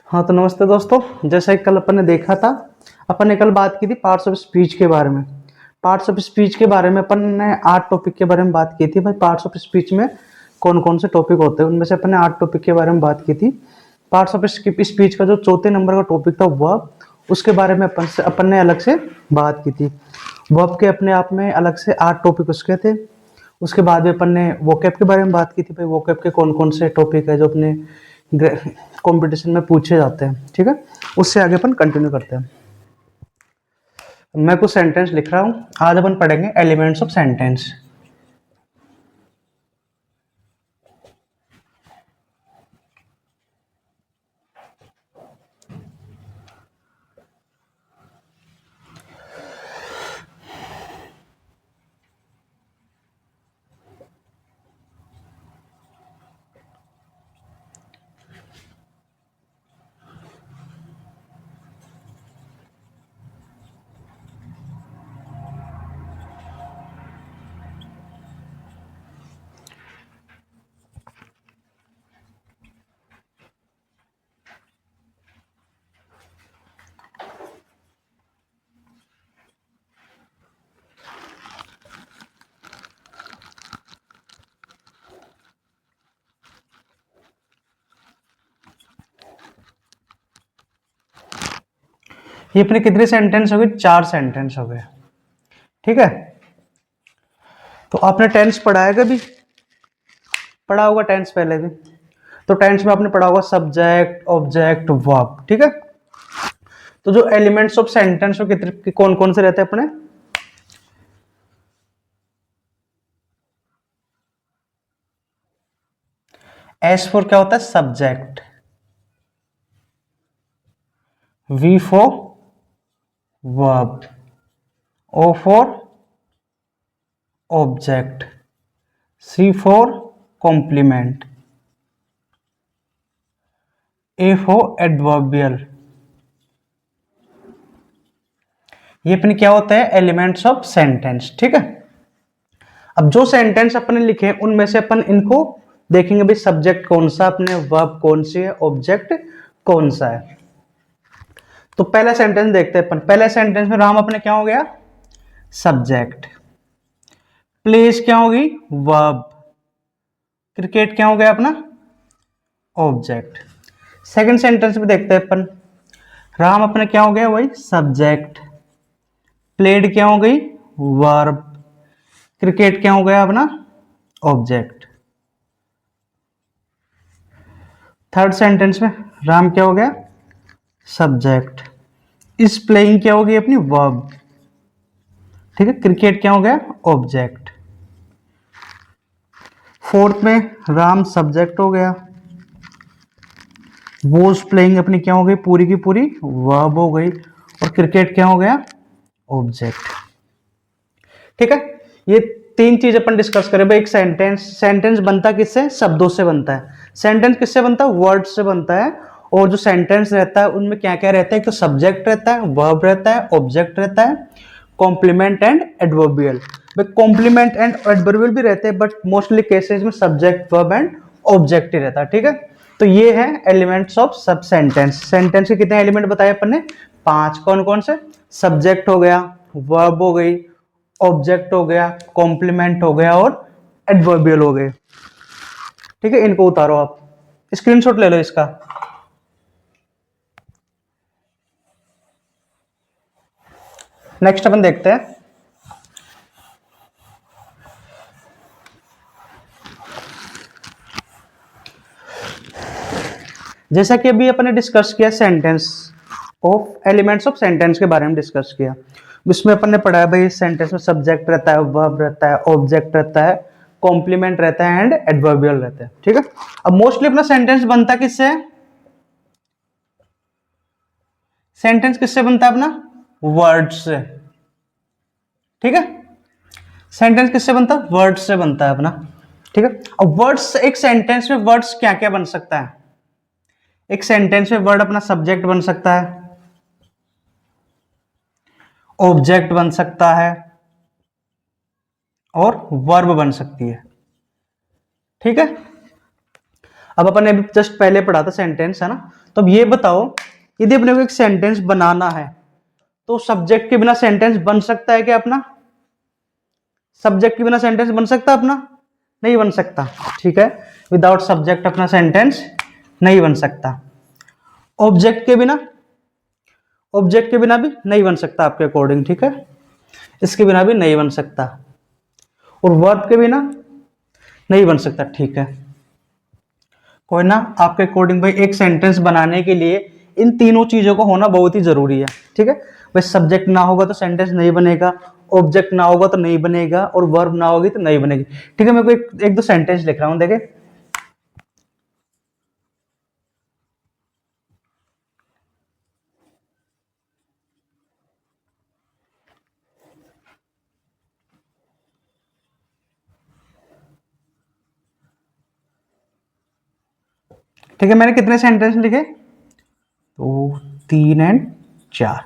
हाँ तो नमस्ते दोस्तों। जैसा कि कल अपन ने देखा था, अपन ने कल बात की थी पार्ट्स ऑफ स्पीच के बारे में। पार्ट्स ऑफ स्पीच के बारे में अपन ने 8 टॉपिक के बारे में बात की थी। भाई पार्ट्स ऑफ स्पीच में कौन कौन से टॉपिक होते हैं, उनमें से अपन ने 8 टॉपिक के बारे में बात की थी। पार्ट्स ऑफ स्पीच का जो चौथे नंबर का टॉपिक था वर्ब, उसके बारे में अपन ने अलग से बात की थी। वर्ब के अपने आप में अलग से 8 टॉपिक उसके थे। उसके बाद में अपन ने वोकैब के बारे में बात की थी। भाई वोकैब के कौन कौन से टॉपिक है जो अपने कंपटीशन में पूछे जाते हैं। ठीक है, उससे आगे अपन कंटिन्यू करते हैं। मैं कुछ सेंटेंस लिख रहा हूँ। आज अपन पढ़ेंगे एलिमेंट्स ऑफ सेंटेंस। ये अपने कितने सेंटेंस हो गए? 4 सेंटेंस हो गए। ठीक है, तो आपने टेंस पढ़ा है, कभी पढ़ा होगा टेंस पहले भी। तो टेंस में आपने पढ़ा होगा सब्जेक्ट, ऑब्जेक्ट, वर्ब। ठीक है, तो जो एलिमेंट्स ऑफ सेंटेंस कितने कौन कौन से रहते हैं अपने? एस फॉर क्या होता है? Subject. V for verb, O for object, C for complement, A for adverbial। ये अपने क्या होता है? Elements of sentence. ठीक है, अब जो सेंटेंस अपने लिखे उनमें से अपन इनको देखेंगे। भाई सब्जेक्ट कौन सा, अपने वर्ब कौन सी है, ऑब्जेक्ट कौन सा है। तो पहला सेंटेंस देखते हैं अपन। पहले सेंटेंस में राम अपने क्या हो गया? सब्जेक्ट। प्लेस क्या होगी? वर्ब। क्रिकेट क्या हो गया अपना? ऑब्जेक्ट। सेकंड सेंटेंस में देखते हैं अपन। राम अपने क्या हो गया? वही सब्जेक्ट। प्लेड क्या हो गई? वर्ब। क्रिकेट क्या हो गया अपना? ऑब्जेक्ट। थर्ड सेंटेंस में राम क्या हो गया? सब्जेक्ट। इस प्लेइंग क्या होगी अपनी? वर्ब। ठीक है, क्रिकेट क्या हो गया? ऑब्जेक्ट। फोर्थ में राम सब्जेक्ट हो गया, वॉज प्लेइंग अपनी क्या हो गई? पूरी की पूरी वर्ब हो गई, और क्रिकेट क्या हो गया? ऑब्जेक्ट। ठीक है, ये 3 चीज अपन डिस्कस करें। भाई एक सेंटेंस बनता किससे? शब्दों से बनता है। सेंटेंस किससे बनता है? वर्ड से बनता है। और जो सेंटेंस रहता है उनमें क्या क्या रहता है? तो सब्जेक्ट रहता है, वर्ब रहता है, ऑब्जेक्ट रहता है, complement and adverbial. Complement and adverbial भी रहते हैं, बट मोस्टली केसेस में सब्जेक्ट, वर्ब एंड ऑब्जेक्ट ही रहता है। ठीक है, तो ये है एलिमेंट्स ऑफ सब सेंटेंस। सेंटेंस के कितने एलिमेंट बताए अपन ने? 5। कौन कौन से? सब्जेक्ट हो गया, वर्ब हो गई, ऑब्जेक्ट हो गया, कॉम्प्लीमेंट हो गया, और एडवर्बियल हो गए। ठीक है, इनको उतारो, आप स्क्रीनशॉट ले लो इसका। नेक्स्ट अपन देखते हैं। जैसा कि अभी अपन ने डिस्कस किया sentence of elements of sentence के बारे में डिस्कस किया। इसमें अपन ने पढ़ा है भाई सेंटेंस में सब्जेक्ट रहता है, वर्ब रहता है, ऑब्जेक्ट रहता है, कॉम्प्लीमेंट रहता है, एंड एडवर्बियल रहता है। ठीक है, अब मोस्टली अपना सेंटेंस बनता किससे? सेंटेंस किससे बनता है अपना? वर्ड से। ठीक है, सेंटेंस किससे बनता है? वर्ड से बनता है अपना। ठीक है, अब वर्ड्स, एक सेंटेंस में वर्ड्स क्या क्या बन सकता है? एक सेंटेंस में वर्ड अपना सब्जेक्ट बन सकता है, ऑब्जेक्ट बन सकता है, और वर्ब बन सकती है। ठीक है, अब अपन ने जस्ट पहले पढ़ा था सेंटेंस, है ना। तो अब ये बताओ, यदि अपने को एक सेंटेंस बनाना है तो सब्जेक्ट के बिना सेंटेंस बन सकता है क्या अपना? सब्जेक्ट के बिना सेंटेंस बन सकता है अपना? नहीं बन सकता। ठीक है, विदाउट सब्जेक्ट अपना सेंटेंस नहीं बन सकता। ऑब्जेक्ट के बिना, ऑब्जेक्ट के बिना भी नहीं बन सकता आपके अकॉर्डिंग। ठीक है, इसके बिना भी नहीं बन सकता, और वर्ब के बिना नहीं बन सकता। ठीक है, कोई ना, आपके अकॉर्डिंग भाई एक सेंटेंस बनाने के लिए इन तीनों चीजों को होना बहुत ही जरूरी है। ठीक है भाई, सब्जेक्ट ना होगा तो सेंटेंस नहीं बनेगा, ऑब्जेक्ट ना होगा तो नहीं बनेगा, और वर्ब ना होगी तो नहीं बनेगी। ठीक है, मैं कोई एक दो सेंटेंस लिख रहा हूं, देखे। ठीक है, मैंने कितने सेंटेंस लिखे? तो 3 एंड 4।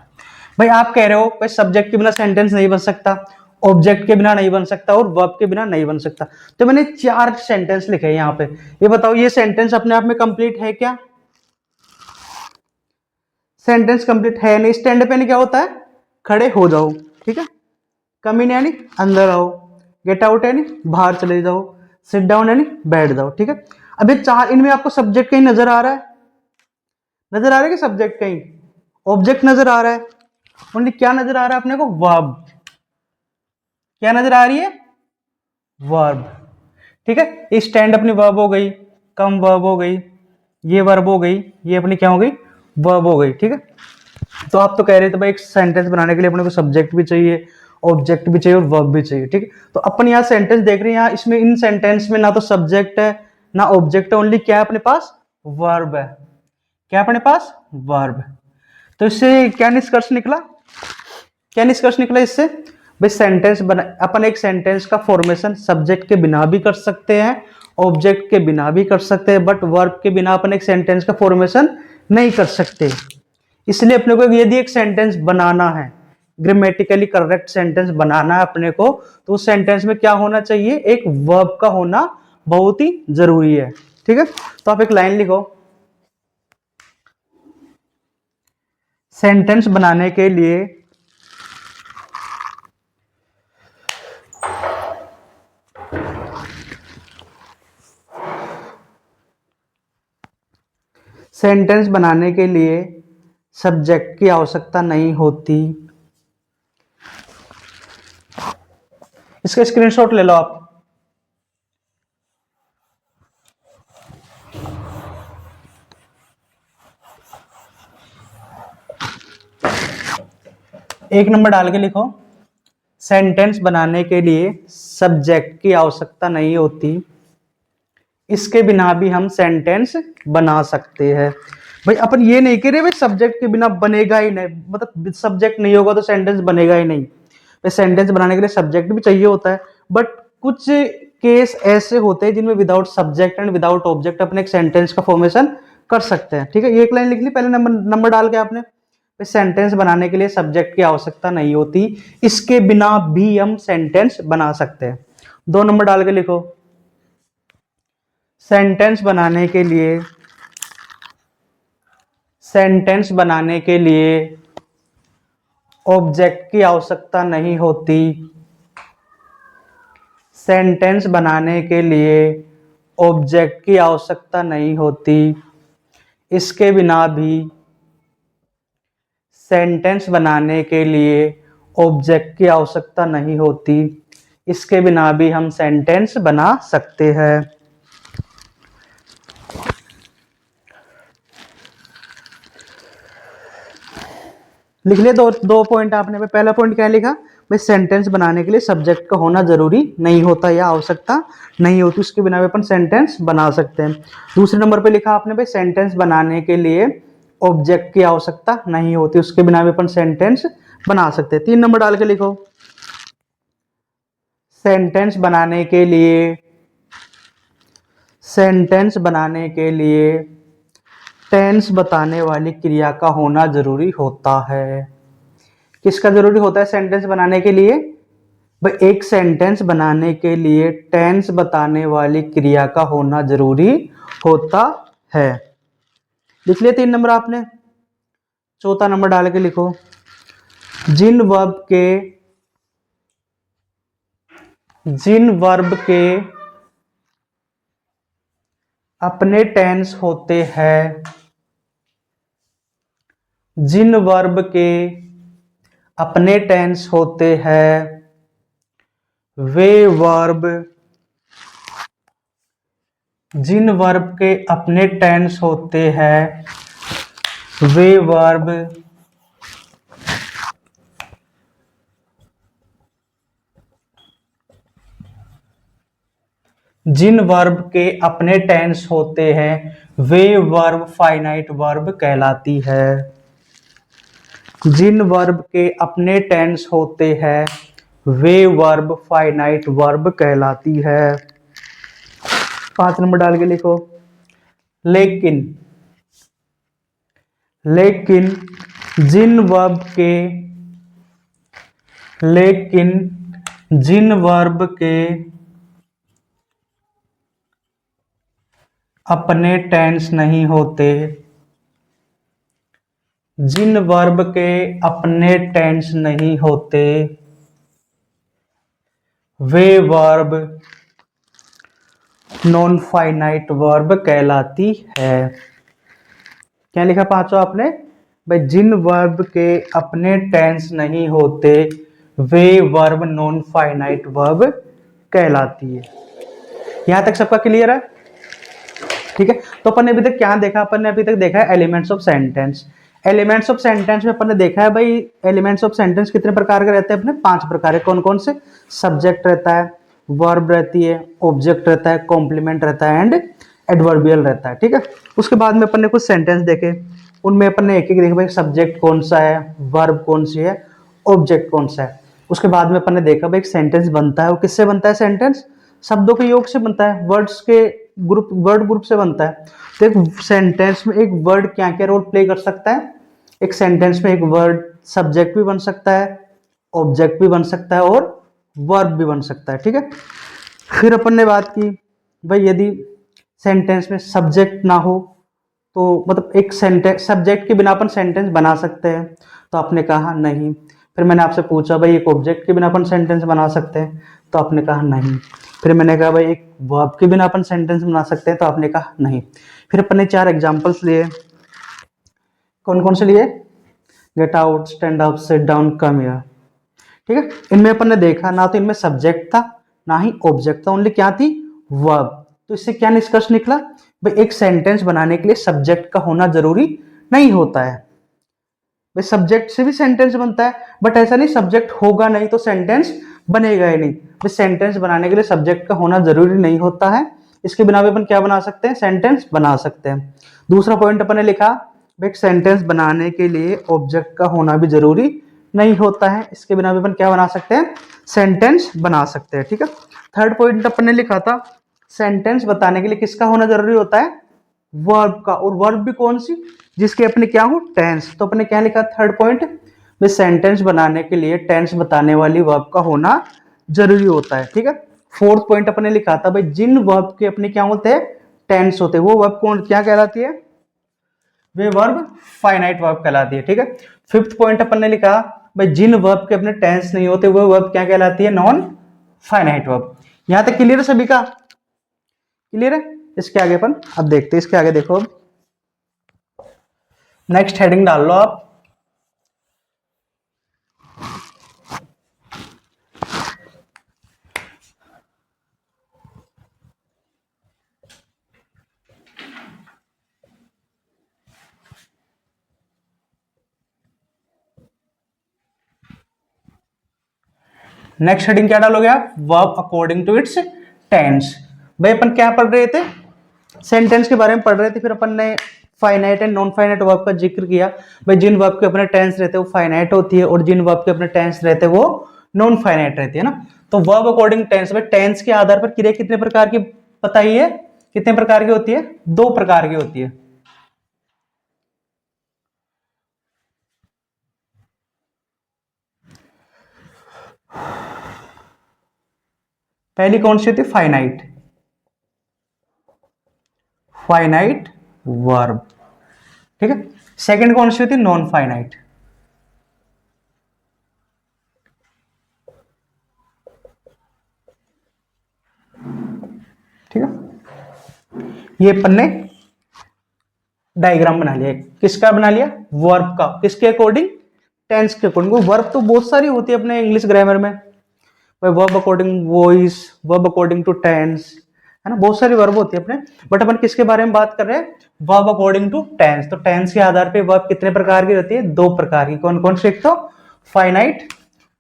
भाई आप कह रहे हो भाई सब्जेक्ट के बिना सेंटेंस नहीं बन सकता, ऑब्जेक्ट के बिना नहीं बन सकता, और वर्ब के बिना नहीं बन सकता। तो मैंने 4 सेंटेंस लिखे हैं यहाँ पे। ये बताओ, ये सेंटेंस अपने आप में कंप्लीट है क्या? सेंटेंस कंप्लीट है नहीं। स्टैंड पे नहीं क्या होता है? खड़े हो जाओ। ठीक है, कम इन यानी अंदर आओ, गेट आउट यानी बाहर चले जाओ, सिट डाउन यानी बैठ जाओ। ठीक है, अब ये 4, इनमें आपको सब्जेक्ट कहीं नजर आ रहा है? नजर आ रहा है कि सब्जेक्ट कहीं? ऑब्जेक्ट नजर आ रहा है? ओनली क्या नजर आ रहा है अपने को? वर्ब। क्या नजर आ रही है? वर्ब। ठीक है, ये स्टैंड अपनी वर्ब हो गई, कम वर्ब हो गई, ये वर्ब हो गई, ये अपनी क्या हो गई? वर्ब हो गई। ठीक है, तो आप तो कह रहे थे भाई एक सेंटेंस बनाने के लिए अपने को सब्जेक्ट भी चाहिए, ऑब्जेक्ट भी चाहिए, और वर्ब भी चाहिए। ठीक है, तो अपन यहाँ सेंटेंस देख रहे हैं, यहाँ इसमें इन सेंटेंस में ना तो सब्जेक्ट है ना ऑब्जेक्ट है, ओनली क्या है अपने पास? वर्ब है। क्या अपने पास? वर्ब। तो इससे क्या निष्कर्ष निकला? क्या निष्कर्ष निकला इससे? भाई सेंटेंस बना, अपन एक सेंटेंस का फॉर्मेशन सब्जेक्ट के बिना भी कर सकते हैं, ऑब्जेक्ट के बिना भी कर सकते हैं, बट वर्ब के बिना अपन एक सेंटेंस का फॉर्मेशन नहीं कर सकते। इसलिए अपने को यदि एक सेंटेंस बनाना है, ग्रामेटिकली करेक्ट सेंटेंस बनाना है अपने को, तो उस सेंटेंस में क्या होना चाहिए? एक वर्ब का होना बहुत ही जरूरी है। ठीक है, तो आप एक लाइन लिखो। सेंटेंस बनाने के लिए सेंटेंस बनाने के लिए सब्जेक्ट की आवश्यकता नहीं होती। इसका स्क्रीनशॉट ले लो आप। एक नंबर डाल के लिखो, सेंटेंस बनाने के लिए सब्जेक्ट की आवश्यकता नहीं होती, इसके बिना भी हम सेंटेंस बना सकते हैं। भाई अपन ये नहीं कह रहे भाई सब्जेक्ट के बिना बनेगा ही नहीं, मतलब सब्जेक्ट नहीं होगा तो सेंटेंस बनेगा ही नहीं। भाई सेंटेंस बनाने के लिए सब्जेक्ट भी चाहिए होता है, बट कुछ केस ऐसे होते हैं जिनमें without subject and without object अपने एक सेंटेंस का फॉर्मेशन कर सकते हैं। ठीक है, ये एक लाइन लिख ली पहले, नंबर डाल के आपने। सेंटेंस बनाने के लिए सब्जेक्ट की आवश्यकता नहीं होती, इसके बिना भी हम सेंटेंस बना सकते हैं। 2 नंबर डाल के लिखो, सेंटेंस बनाने के लिए, सेंटेंस बनाने के लिए ऑब्जेक्ट की आवश्यकता नहीं होती, सेंटेंस बनाने के लिए ऑब्जेक्ट की आवश्यकता नहीं होती, इसके बिना भी सेंटेंस बनाने के लिए ऑब्जेक्ट की आवश्यकता नहीं होती, इसके बिना भी हम सेंटेंस बना सकते हैं। लिख लिया दो पॉइंट आपने। पहला पॉइंट क्या लिखा? भाई सेंटेंस बनाने के लिए सब्जेक्ट का होना जरूरी नहीं होता या आवश्यकता नहीं होती, उसके बिना भी अपन सेंटेंस बना सकते हैं। दूसरे नंबर पे लिखा आपने भाई सेंटेंस बनाने के लिए ऑब्जेक्ट की आवश्यकता नहीं होती, उसके बिना भी अपन सेंटेंस बना सकते हैं। 3 नंबर डाल के लिखो, सेंटेंस बनाने के लिए, सेंटेंस बनाने के लिए टेंस बताने वाली क्रिया का होना जरूरी होता है। किसका जरूरी होता है सेंटेंस बनाने के लिए? भाई एक सेंटेंस बनाने के लिए टेंस बताने वाली क्रिया का होना जरूरी होता है। लिख लिया 3 नंबर आपने। चौथा नंबर डाल के लिखो, जिन वर्ब के अपने टेंस होते हैं, जिन वर्ब के अपने टेंस होते हैं, वे वर्ब, जिन वर्ब के अपने टेंस होते हैं, वे वर्ब जिन वर्ब के अपने टेंस होते हैं, वे वर्ब फाइनाइट वर्ब कहलाती है। जिन वर्ब के अपने टेंस होते हैं, वे वर्ब फाइनाइट वर्ब कहलाती है। 5 नंबर डाल के लिखो, लेकिन, लेकिन जिन वर्ब के, लेकिन जिन वर्ब के अपने टेंस नहीं होते, जिन वर्ब के अपने टेंस नहीं होते, वे वर्ब नॉन फाइनाइट वर्ब कहलाती है। क्या लिखा पांचों आपने भाई, जिन वर्ब के अपने टेंस नहीं होते, वे वर्ब नॉन फाइनाइट वर्ब कहलाती है। यहां तक सबका क्लियर है? ठीक है, तो अपन ने अभी तक क्या देखा? अपन ने अभी तक देखा है elements of sentence. Elements of sentence में अपन ने देखा है भाई, एलिमेंट्स ऑफ सेंटेंस कितने प्रकार के रहते हैं अपने? 5 प्रकार है। कौन कौन से? सब्जेक्ट रहता है, वर्ब रहती है, ऑब्जेक्ट रहता है, कॉम्प्लीमेंट रहता है एंड एडवर्बियल रहता है। ठीक है, उसके बाद में अपन ने कुछ सेंटेंस देखे, उनमें अपन ने एक एक देखा भाई, सब्जेक्ट कौन सा है, वर्ब कौन सी है, ऑब्जेक्ट कौन सा है। उसके बाद में अपन ने देखा भाई, एक सेंटेंस बनता है वो किससे बनता है? सेंटेंस शब्दों के योग से बनता है, वर्ड्स के ग्रुप, वर्ड ग्रुप से बनता है। तो एक सेंटेंस में एक वर्ड क्या क्या रोल प्ले कर सकता है? एक सेंटेंस में एक वर्ड सब्जेक्ट भी बन सकता है, ऑब्जेक्ट भी बन सकता है और वर्ब भी बन सकता है। ठीक है, फिर अपन ने बात की भाई, यदि सेंटेंस में सब्जेक्ट ना हो तो मतलब एक सेंटेंस, सब्जेक्ट के बिना अपन सेंटेंस बना सकते हैं? तो आपने कहा नहीं। फिर मैंने आपसे पूछा भाई, एक ऑब्जेक्ट के बिना अपन सेंटेंस बना सकते हैं? तो आपने कहा नहीं। फिर मैंने कहा भाई, एक वर्ब के बिना अपन सेंटेंस बना सकते हैं? तो आपने कहा नहीं। फिर अपन ने 4 एग्जांपल्स लिए। कौन कौन से लिए? Get out, stand up, sit down, come here. ठीक है, इनमें अपन ने देखा ना तो इनमें सब्जेक्ट था ना ही ऑब्जेक्ट था, ओनली क्या थी? वर्ब। तो इससे क्या निष्कर्ष निकला भाई, एक सेंटेंस बनाने के लिए सब्जेक्ट का होना जरूरी नहीं होता है। भाई सब्जेक्ट से भी सेंटेंस बनता है, बट ऐसा नहीं सब्जेक्ट होगा नहीं तो सेंटेंस बनेगा ही नहीं। भाई सेंटेंस बनाने के लिए सब्जेक्ट का होना जरूरी नहीं होता है, इसके बिना भी अपन क्या बना सकते हैं? सेंटेंस बना सकते हैं। दूसरा पॉइंट अपन ने लिखा, एक सेंटेंस बनाने के लिए ऑब्जेक्ट का होना भी जरूरी नहीं होता है, इसके बिना भी अपन क्या बना सकते हैं? सेंटेंस बना सकते हैं। ठीक है, थर्ड पॉइंट अपन ने लिखा था, सेंटेंस बताने के लिए किसका होना जरूरी होता है? वर्ब का। और वर्ब भी कौन सी? जिसके अपने क्या हो? टेंस। तो अपने क्या लिखा थर्ड पॉइंट में? सेंटेंस बनाने के लिए टेंस बताने वाली वर्ब का होना जरूरी होता है। ठीक है, फोर्थ पॉइंट अपने लिखा था भाई, जिन वर्ब के अपने क्या होते हैं? टेंस होते हैं, वो वर्ब कौन क्या कहलाती है? वे वर्ब फाइनाइट वर्ब कहलाती है। ठीक है, फिफ्थ पॉइंट अपन ने लिखा भाई, जिन वर्ब के अपने टेंस नहीं होते वो वर्ब क्या कहलाती है? Non finite verb. यहां तक क्लियर है सभी का? क्लियर है? इसके आगे अपन अब देखते हैं, इसके आगे देखो, नेक्स्ट हेडिंग डाल लो आप। नेक्स्ट हेडिंग क्या डालोगे आप? Verb according to its tense. भाई अपन क्या पढ़ रहे थे? सेंटेंस के बारे में पढ़ रहे थे। फिर अपन ने finite and non finite verb का जिक्र किया। भाई जिन वर्ब के अपने टेंस रहते हैं वो फाइनाइट होती है, और जिन वर्ब के अपने टेंस रहते हैं वो नॉन फाइनाइट रहती है ना। तो वर्ब अकॉर्डिंग टेंस, भाई टेंस के आधार पर क्रिया कितने प्रकार की बताइए? कितने प्रकार की होती है? 2 प्रकार की होती है। पहली कौन सी होती है? Finite verb. ठीक है। सेकंड कौन सी होती है, नॉन फाइनाइट। ठीक है, ये अपन ने डायग्राम बना लिया, किसका बना लिया, वर्ब का, किसके अकॉर्डिंग, टेंस के अकॉर्डिंग। वर्ब तो बहुत सारी होती है अपने इंग्लिश ग्रामर में, verb according voice, verb according to tense, है ना, बहुत सारी वर्ब होती है अपने। बट अपन किसके बारे में बात कर रहे हैं, वर्ब अकॉर्डिंग टू टेंस। तो टेंस के आधार पे वर्ब कितने प्रकार की रहती है, दो प्रकार की। कौन कौन से, एक तो फाइनाइट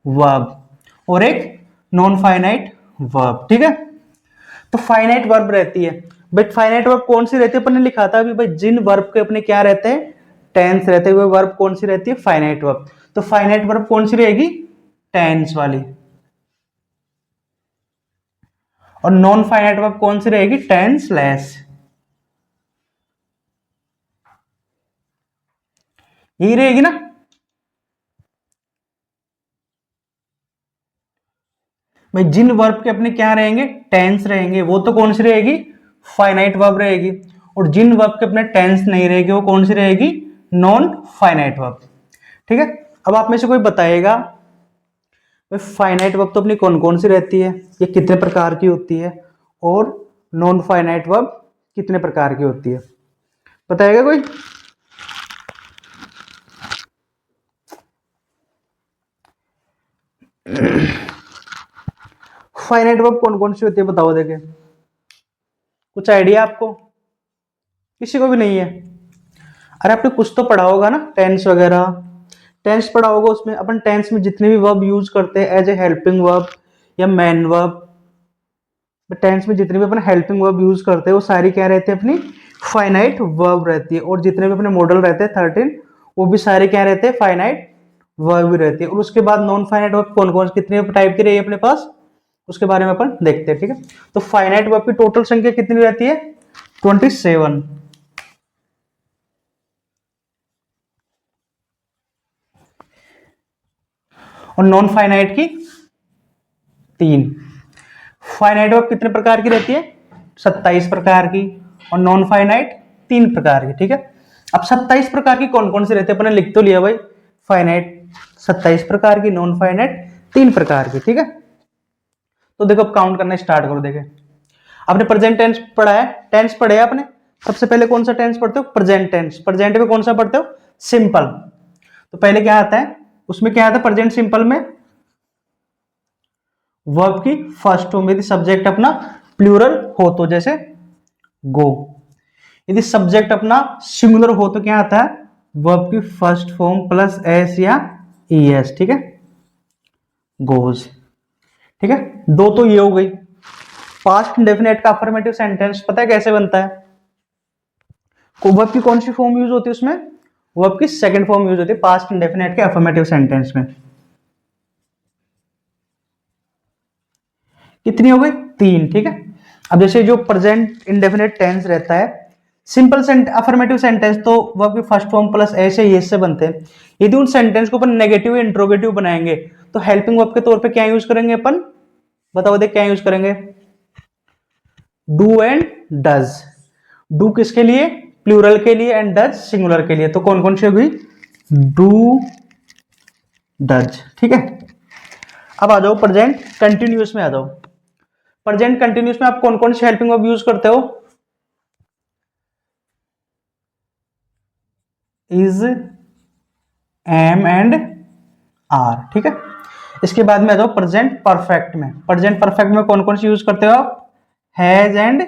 वर्ब और एक नॉन फाइनाइट वर्ब। ठीक है, तो फाइनाइट वर्ब रहती है, बट फाइनाइट वर्ब कौन सी रहती है, अपन ने लिखा था अभी भाई, जिन वर्ब के अपने क्या रहते हैं, टेंस रहते हुए वर्ब कौन सी रहती है, फाइनाइट वर्ब। तो फाइनाइट वर्ब कौन सी रहेगी, टेंस वाली। और नॉन फाइनाइट वर्ब कौन सी रहेगी, टेंस लेस। यही रहेगी ना। भाई जिन वर्ब के अपने क्या रहेंगे, टेंस रहेंगे, वो तो कौन सी रहेगी, फाइनाइट वर्ब रहेगी। और जिन वर्ब के अपने टेंस नहीं रहेगी, वो कौन सी रहेगी, नॉन फाइनाइट वर्ब। ठीक है, अब आप में से कोई बताएगा फाइनाइट वर्ब तो अपनी कौन कौन सी रहती है, ये कितने प्रकार की होती है, और नॉन फाइनाइट वर्ब कितने प्रकार की होती है, बताएगा कोई। फाइनाइट वर्ब कौन कौन सी होती है, बताओ देखे, कुछ आइडिया आपको, किसी को भी नहीं है। अरे आपने कुछ तो पढ़ा होगा ना, टेंस वगैरह, टेंस पढ़ा होगा, उसमें अपन टेंस में जितने भी वर्ब यूज करते हैं एज ए हेल्पिंग वर्ब या मेन वर्ब, टेंस में जितने भी अपन हेल्पिंग वर्ब यूज करते हैं वो सारी क्या रहती है, अपनी फाइनाइट वर्ब रहती है। और जितने भी अपने मॉडल रहते हैं 13, वो भी सारे क्या रहते हैं, फाइनाइट वर्ब भी रहती है। और उसके बाद नॉन फाइनाइट वर्ब कौन कौन कितने टाइप की रही है अपने पास, उसके बारे में अपन देखते हैं। ठीक है, तो फाइनाइट वर्ब की टोटल संख्या कितनी रहती है, 27। और नॉन फाइनाइट की 3। फाइनाइट वर्ब कितने प्रकार की रहती है, 27 प्रकार की। और नॉन फाइनाइट 3 प्रकार की। ठीक है, अब 27 प्रकार की कौन कौन सी रहती है, अपने लिख तो लिया भाई, फाइनाइट 27 प्रकार की, नॉन फाइनाइट 3 प्रकार की। ठीक है, तो देखो अब काउंट करना स्टार्ट करो। देखे आपने प्रेजेंट टेंस पढ़ा है, टेंस पढ़े आपने, सबसे पहले कौन सा टेंस पढ़ते हो, प्रेजेंट टेंस। प्रेजेंट में कौन सा पढ़ते हो, सिंपल। तो पहले क्या आता है, उसमें क्या आता है, प्रेजेंट सिंपल में वर्ब की फर्स्ट फॉर्म, यदि सब्जेक्ट अपना प्लूरल हो तो, जैसे गो। यदि सब्जेक्ट अपना सिंगुलर हो तो क्या आता है, वर्ब की फर्स्ट फॉर्म प्लस एस या ईएस। ठीक है, गोज। ठीक है, दो तो ये हो गई। पास्ट इंडेफिनेट का अफर्मेटिव सेंटेंस पता है कैसे बनता है, वर्ब की कौन सी फॉर्म यूज होती है उसमें, वर्ब की सेकंड फॉर्म यूज होती है पास्ट इंडेफिनेट के अफर्मेटिव सेंटेंस में। कितनी हो गई, 3। ठीक है, अब जैसे जो प्रेजेंट इंडेफिनेट टेंस रहता है, सिंपल अफर्मेटिव सेंटेंस तो वर्ब की फर्स्ट फॉर्म प्लस ऐसे ये से बनते हैं। यदि उन सेंटेंस को अपन नेगेटिव या इंट्रोगेटिव बनाएंगे तो हेल्पिंग वर्ब के तौर पे क्या यूज करेंगे अपन, बताओ देख क्या यूज करेंगे, डू एंड डज। डू किसके लिए, प्लूरल के लिए, एंड डज सिंगुलर के लिए। तो कौन कौन सी होगी, डू डज। ठीक है, अब आ जाओ प्रेजेंट कंटिन्यूअस में आ जाओ। प्रेजेंट कंटिन्यूअस में आप कौन कौन सी हेल्पिंग वर्ब यूज करते हो, इज, एम एंड आर। ठीक है, इसके बाद में आ जाओ प्रेजेंट परफेक्ट में। प्रेजेंट परफेक्ट में कौन कौन सी यूज करते हो आप, हैज एंड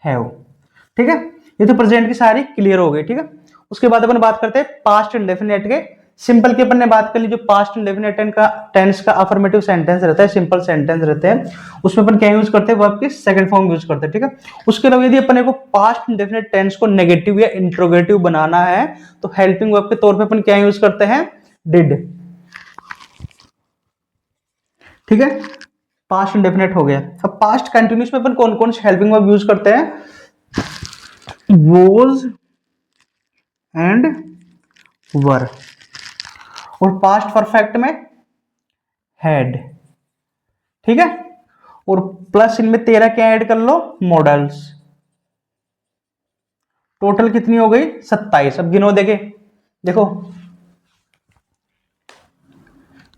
हैव। ठीक है, ये तो प्रेजेंट की सारी क्लियर हो गई। ठीक है, उसके बाद अपन बात करते हैं पास्ट इंडेफिनेट के। सिंपल की अपन ने बात कर ली, जो पास्ट इंडेफिनेट का टेंस का अफर्मेटिव सेंटेंस रहता है, सिंपल सेंटेंस रहते हैं, उसमें अपन क्या यूज करते हैं, वर्ब की सेकंड फॉर्म यूज करते हैं। ठीक है, उसके अलावा यदि अपन को पास्ट इंडेफिनेट टेंस को नेगेटिव या इंट्रोगेटिव बनाना है तो हेल्पिंग वर्ब के तौर पे अपन क्या यूज करते हैं, डिड। ठीक है, पास्ट इंडेफिनेट हो गया। अब पास्ट कंटिन्यूस में अपन कौन कौन से हेल्पिंग वर्ब यूज करते हैं, वोज एंड वर। और पास्ट परफेक्ट में हैड। ठीक है, और प्लस इनमें 13 क्या ऐड कर लो, मॉडल्स। टोटल कितनी हो गई 27। अब गिनो देखे, देखो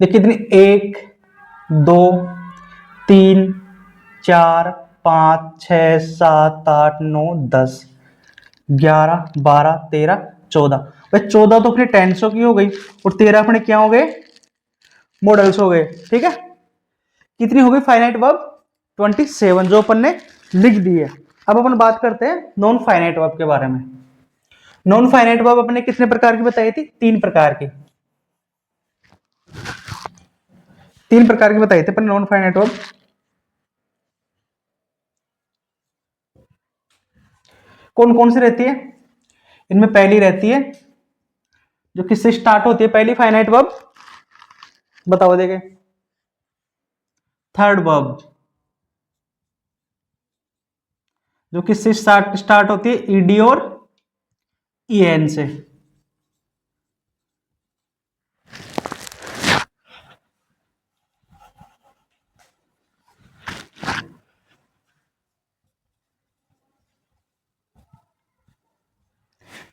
देख कितनी, 1 2 3 4 5 6 7 8 9 10 11 12 13 14। भाई 14 तो अपने टेंसों की हो गई और 13 अपने क्या हो गए, मॉडल्स हो गए। ठीक है, कितनी हो गई फाइनाइट वर्ब 27 जो अपन ने लिख दी है। अब अपन बात करते हैं नॉन फाइनाइट वर्ब के बारे में। नॉन फाइनाइट वर्ब अपने कितने प्रकार की बताई थी, 3 प्रकार की, 3 प्रकार की बताई थी अपन नॉन फाइनाइट वर्ब। कौन कौन सी रहती है, इनमें पहली रहती है जो किससे स्टार्ट होती है, पहली फाइनाइट वर्ब बताओ देखे, थर्ड वर्ब जो किससे स्टार्ट होती है, ईडी और ईएन से।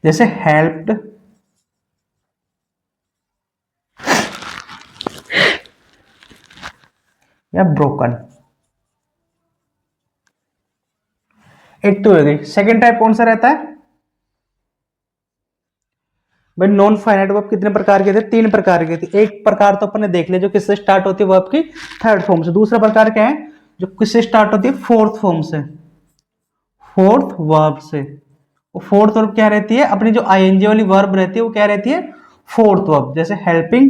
जैसे हेल्प्ड, या ब्रोकन। एक तो हो गई। सेकेंड टाइप कौन सा रहता है भाई, नॉन फाइनाइट वर्ब कितने प्रकार के थे, 3 प्रकार के थे। एक प्रकार तो अपन ने देख लिया जो किससे स्टार्ट होती है वर्ब की थर्ड फॉर्म से। दूसरा प्रकार क्या है जो किससे स्टार्ट होती है फोर्थ फॉर्म से, फोर्थ वर्ब से। फोर्थ वर्ब क्या रहती है, अपनी जो आईएनजी वाली वर्ब रहती है वो क्या रहती है, फोर्थ वर्ब। जैसे हेल्पिंग,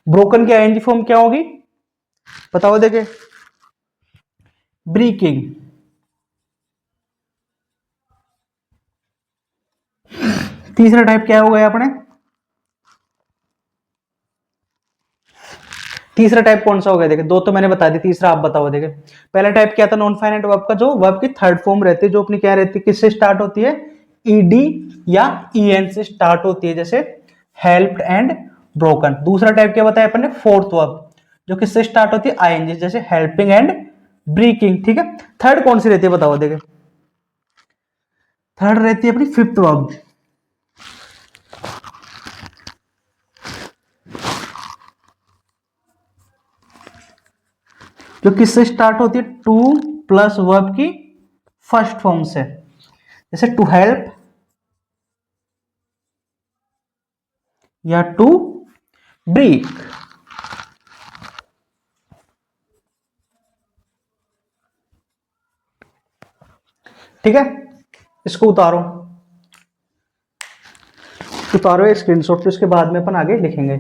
ब्रोकन की आईएनजी फॉर्म क्या होगी बताओ देखे, ब्रीकिंग। तीसरा टाइप क्या हो गया अपने, तीसरा टाइप कौन सा हो गया देखे, दो तो मैंने बता दी, तीसरा आप बताओ देखे। पहला टाइप क्या था नॉन फाइनाइट वर्ब का, जो वर्ब की थर्ड फॉर्म रहती है, जो अपनी क्या रहती है, किससे स्टार्ट होती है, ईडी या ईएन से स्टार्ट होती है, जैसे हेल्प्ड एंड ब्रोकन। दूसरा टाइप क्या बताया अपन ने, फोर्थ वर्ब जो किससे स्टार्ट होती है, आईएनजी, जैसे हेल्पिंग एंड ब्रीकिंग। ठीक है, थर्ड कौन सी रहती है बताओ देखे, थर्ड रहती है अपनी फिफ्थ वर्ब जो किससे स्टार्ट होती है, टू प्लस वर्ब की फर्स्ट फॉर्म से, जैसे टू हेल्प या टू ब्रीक। ठीक है, इसको उतारो, उतारो एक स्क्रीनशॉट, तो इसके बाद में अपन आगे लिखेंगे।